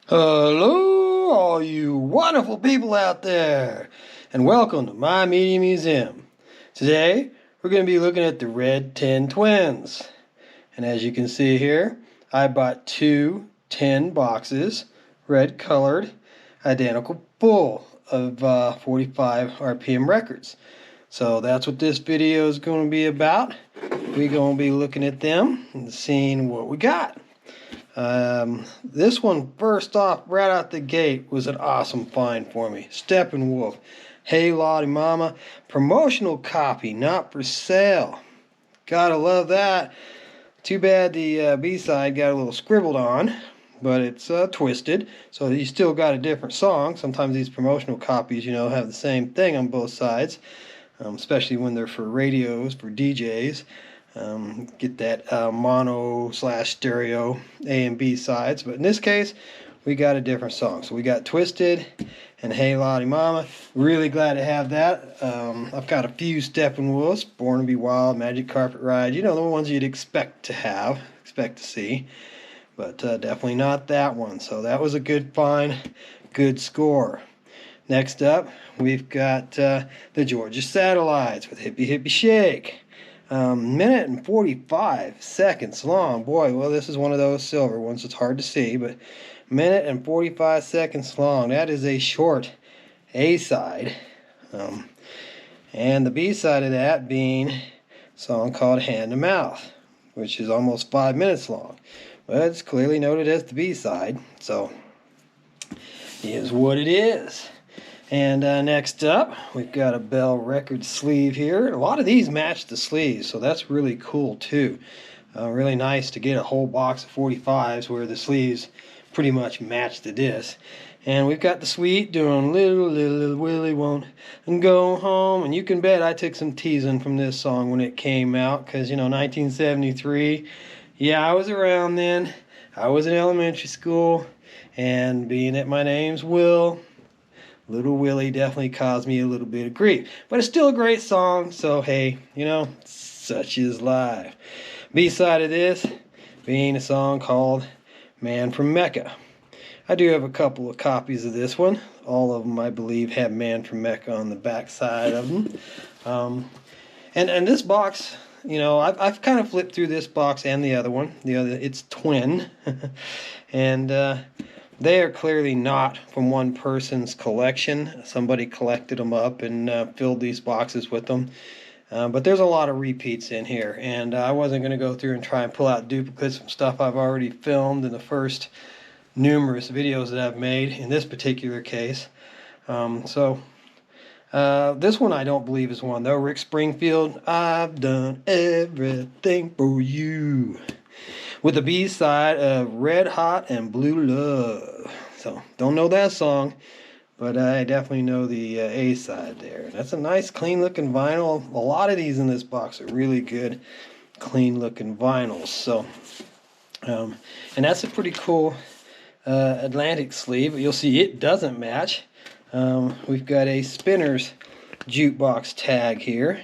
Hello, all you wonderful people out there, and welcome to my Media Museum. Today, we're going to be looking at the Red Tin Twins. And as you can see here, I bought two tin boxes, red colored, identical full of 45 RPM records. So that's what this video is going to be about. We're going to be looking at them and seeing what we got. This one, first off, right out the gate, was an awesome find for me. Steppenwolf, Hey Lottie Mama, promotional copy, not for sale. Gotta love that. Too bad the B-side got a little scribbled on, but it's twisted, so you still got a different song. Sometimes these promotional copies, have the same thing on both sides, especially when they're for radios, for DJs. Get that mono/stereo A and B sides, but in this case we got a different song. So we got Twisted and Hey Lottie Mama. Really glad to have that. I've got a few Steppenwolfs, Born to Be Wild, Magic Carpet Ride, the ones you'd expect to see, but definitely not that one. So that was a good find, good score. Next up, we've got the Georgia Satellites with Hippie Hippie Shake. Minute and 45 seconds long. Boy, well, this is one of those silver ones. It's hard to see, but minute and 45 seconds long. That is a short A-side. And the B-side of that being a song called Hand to Mouth, which is almost 5 minutes long. But it's clearly noted as the B-side, so it is what it is. And next up, we've got a Bell Records sleeve here. A lot of these match the sleeves, so that's really cool too. Really nice to get a whole box of 45s where the sleeves pretty much match the disc. And we've got the Sweet doing Little Willie Won't Go Home. And you can bet I took some teasing from this song when it came out, because, 1973, yeah, I was around then. I was in elementary school, and being that my name's Will, Little Willie definitely caused me a little bit of grief. But it's still a great song, so hey, such is life. B-side of this being a song called Man from Mecca. I do have a couple of copies of this one. All of them, I believe, have Man from Mecca on the back side of them. And this box, I've kind of flipped through this box and the other one. It's twin. And they are clearly not from one person's collection. Somebody collected them up and filled these boxes with them. But there's a lot of repeats in here, and I wasn't going to go through and try and pull out duplicates from stuff I've already filmed in the first numerous videos that I've made in this particular case. So this one I don't believe is one, though. Rick Springfield, I've done everything for you, with the B-side of Red Hot and Blue Love. So, don't know that song, but I definitely know the A-side there. That's a nice, clean-looking vinyl. A lot of these in this box are really good, clean-looking vinyls. So, and that's a pretty cool Atlantic sleeve. You'll see it doesn't match. We've got a Spinners jukebox tag here.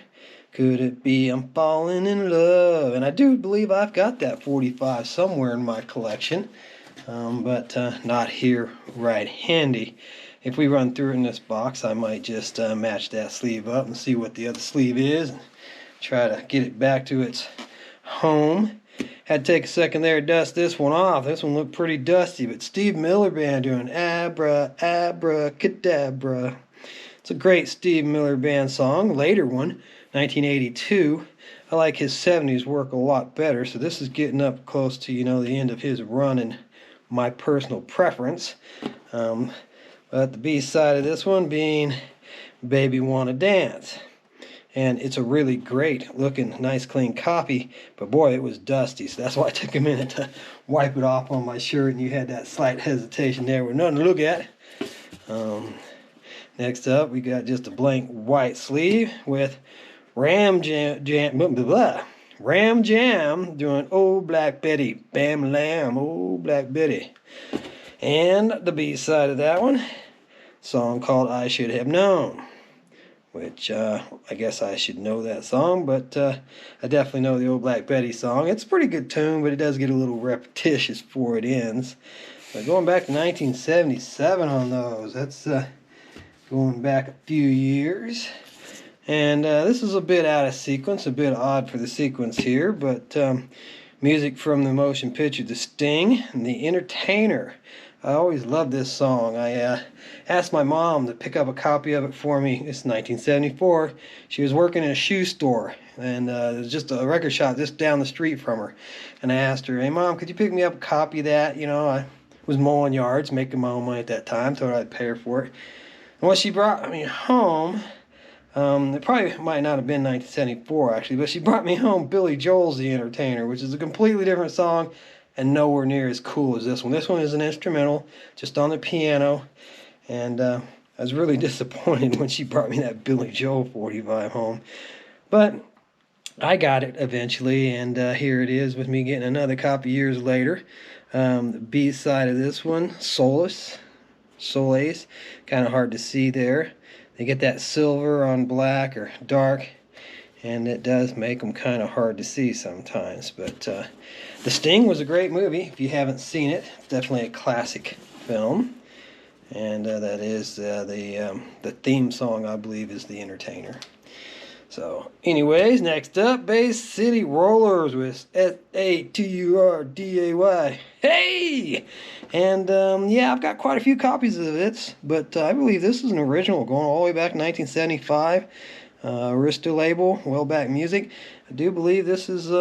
Could it be I'm falling in love? And I do believe I've got that 45 somewhere in my collection, but not here right handy. If we run through in this box, I might just match that sleeve up and see what the other sleeve is, and try to get it back to its home. Had to take a second there to dust this one off. This one looked pretty dusty, but Steve Miller Band doing Abra, Abra, Cadabra. It's a great Steve Miller Band song, later one. 1982. I like his 70s work a lot better, so this is getting up close to, the end of his run and my personal preference. But the B-side of this one being Baby Wanna Dance. And it's a really great looking, nice clean copy, but boy, it was dusty, so that's why I took a minute to wipe it off on my shirt, and you had that slight hesitation there with nothing to look at. Next up, we got just a blank white sleeve with Ram Jam doing Old Black Betty, Bam Lamb, Old Black Betty. And the B-side of that one, song called I Should Have Known, which I guess I should know that song, but I definitely know the Old Black Betty song. It's a pretty good tune, but it does get a little repetitious before it ends. But going back to 1977 on those, that's going back a few years. And this is a bit out of sequence, a bit odd for the sequence here, but music from the motion picture The Sting and The Entertainer. I always loved this song. I asked my mom to pick up a copy of it for me. It's 1974. She was working in a shoe store, and it was just a record shop just down the street from her. And I asked her, "Hey, Mom, could you pick me up a copy of that?" You know, I was mowing yards, making my own money at that time, thought I'd pay her for it. And when she brought me home, it probably might not have been 1974 actually, but she brought me home Billy Joel's The Entertainer, which is a completely different song and nowhere near as cool as this one. This one is an instrumental, just on the piano, and I was really disappointed when she brought me that Billy Joel 45 home. But I got it eventually, and here it is with me getting another copy years later. The B side of this one, Solace, kind of hard to see there. They get that silver on black or dark, and it does make them kind of hard to see sometimes. But The Sting was a great movie. If you haven't seen it, it's definitely a classic film. And that is the theme song, I believe, is The Entertainer. So, anyways, next up, Bay City Rollers with Saturday. Hey! And, yeah, I've got quite a few copies of it, but I believe this is an original going all the way back to 1975. Arista label, Well Back Music. I do believe this is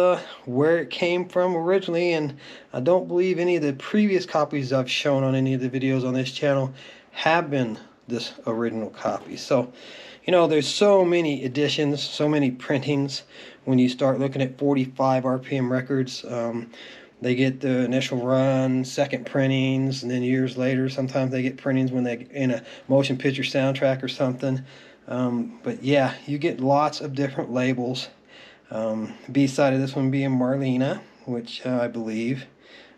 where it came from originally, and I don't believe any of the previous copies I've shown on any of the videos on this channel have been this original copy. So, you know, there's so many editions, so many printings. When you start looking at 45 RPM records, they get the initial run, second printings, and then years later, sometimes they get printings when they in a motion picture soundtrack or something. But yeah, you get lots of different labels. B-side of this one being Marlena, which I believe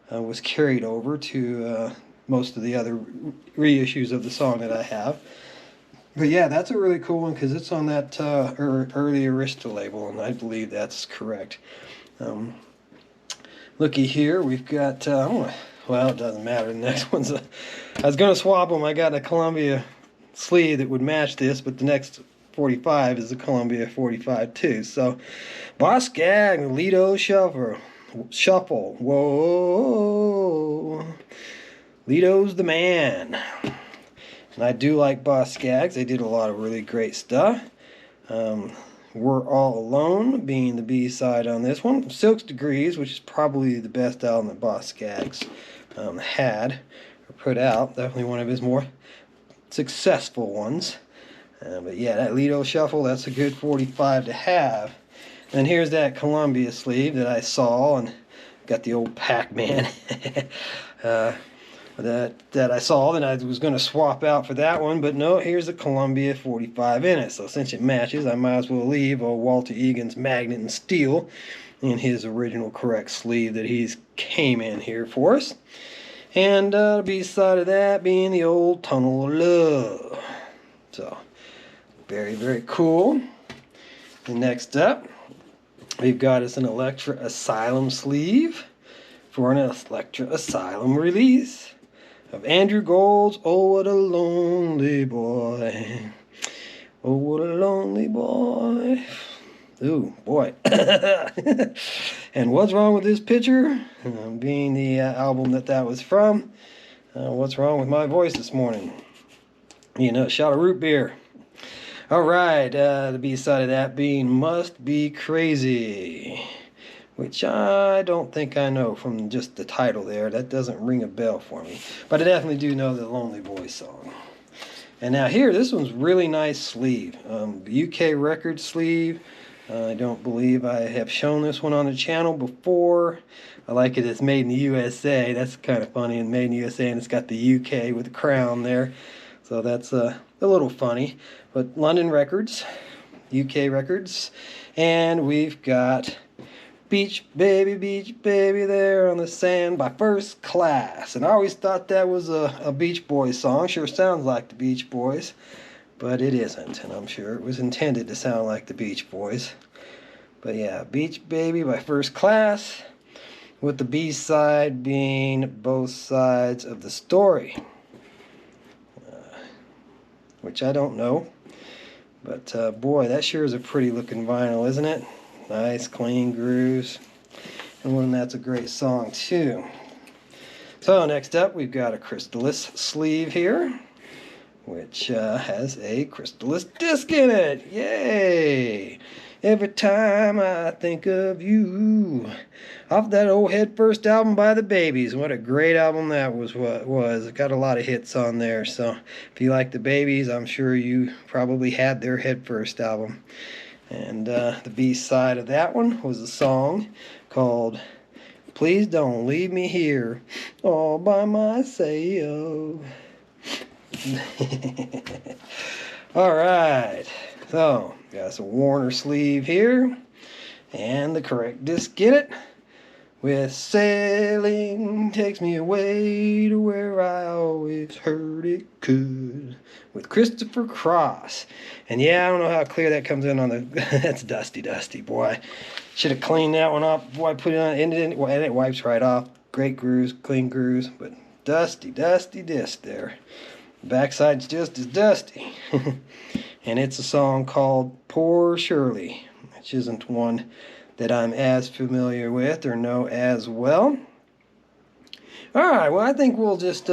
was carried over to most of the other reissues of the song that I have. But yeah, that's a really cool one because it's on that early Arista label, and I believe that's correct. Looky here, we've got, well, it doesn't matter. The next one's, I was going to swap them. I got a Columbia sleeve that would match this, but the next 45 is a Columbia 45 too. So, Boss Gag, Lido Shuffle. Whoa. Lido's the man. And I do like Boss Skaggs. They did a lot of really great stuff. We're All Alone being the B-side on this one. Silk's Degrees, which is probably the best album that Boss Skaggs had or put out. Definitely one of his more successful ones. But yeah, that Lido Shuffle, that's a good 45 to have. And here's that Columbia sleeve that I saw, and got the old Pac-Man that I saw, and I was going to swap out for that one, but no, here's a Columbia 45 in it. So since it matches, I might as well leave old Walter Egan's Magnet and Steel in his original correct sleeve that he's came in here for us. And B-side of that being the old Tunnel of Love. So, very, very cool. And next up, we've got us an Elektra Asylum sleeve for an Elektra Asylum release of Andrew Gould's Oh What a Lonely Boy. Oh what a lonely boy. Ooh, boy. And what's wrong with this picture? Being the album that was from. What's wrong with my voice this morning? You know, a shot of root beer. Alright, the B-side of that being Must Be Crazy, which I don't think I know from just the title there. That doesn't ring a bell for me. But I definitely do know the Lonely Boy song. And now here, this one's really nice sleeve. UK record sleeve. I don't believe I have shown this one on the channel before. I like it. It's made in the USA. That's kind of funny. And made in the USA, and it's got the UK with the crown there. So that's a little funny. But London Records, UK Records. And we've got Beach Baby there on the sand by First Class. And I always thought that was a Beach Boys song. Sure sounds like the Beach Boys, but it isn't. And I'm sure it was intended to sound like the Beach Boys. But yeah, Beach Baby by First Class. with the B-side being both sides of the story, which I don't know. But boy, that sure is a pretty looking vinyl, isn't it? Nice, clean grooves. And one that's a great song, too. So next up, we've got a Crystallis sleeve here, which has a Crystallis disc in it. Yay! Every time I think of you. Off that old Head First album by the Babies. What a great album that was. It got a lot of hits on there. So if you like the Babies, I'm sure you probably had their Head First album. And the B-side of that one was a song called Please Don't Leave Me Here All By Myself. Alright, so got some Warner sleeve here and the correct disc in it with Sailing Takes Me Away to Where I Always Heard It Could with Christopher Cross. And yeah, I don't know how clear that comes in on the that's dusty boy. Should have cleaned that one off before I put it on, and it wipes right off. Great grooves, clean grooves, but dusty disc there. The backside's just as dusty. And it's a song called Poor Shirley, which isn't one that I'm as familiar with or know as well. Alright, well I think we'll just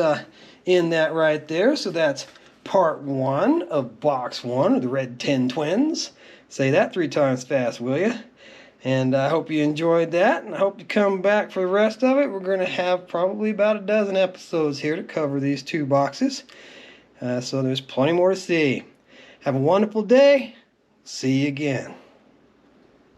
end that right there. So that's part 1 of box 1 of the Red Tin Twins. Say that 3 times fast, will you? And I hope you enjoyed that, and I hope you come back for the rest of it. We're going to have probably about a dozen episodes here to cover these 2 boxes. So there's plenty more to see. Have a wonderful day. See you again.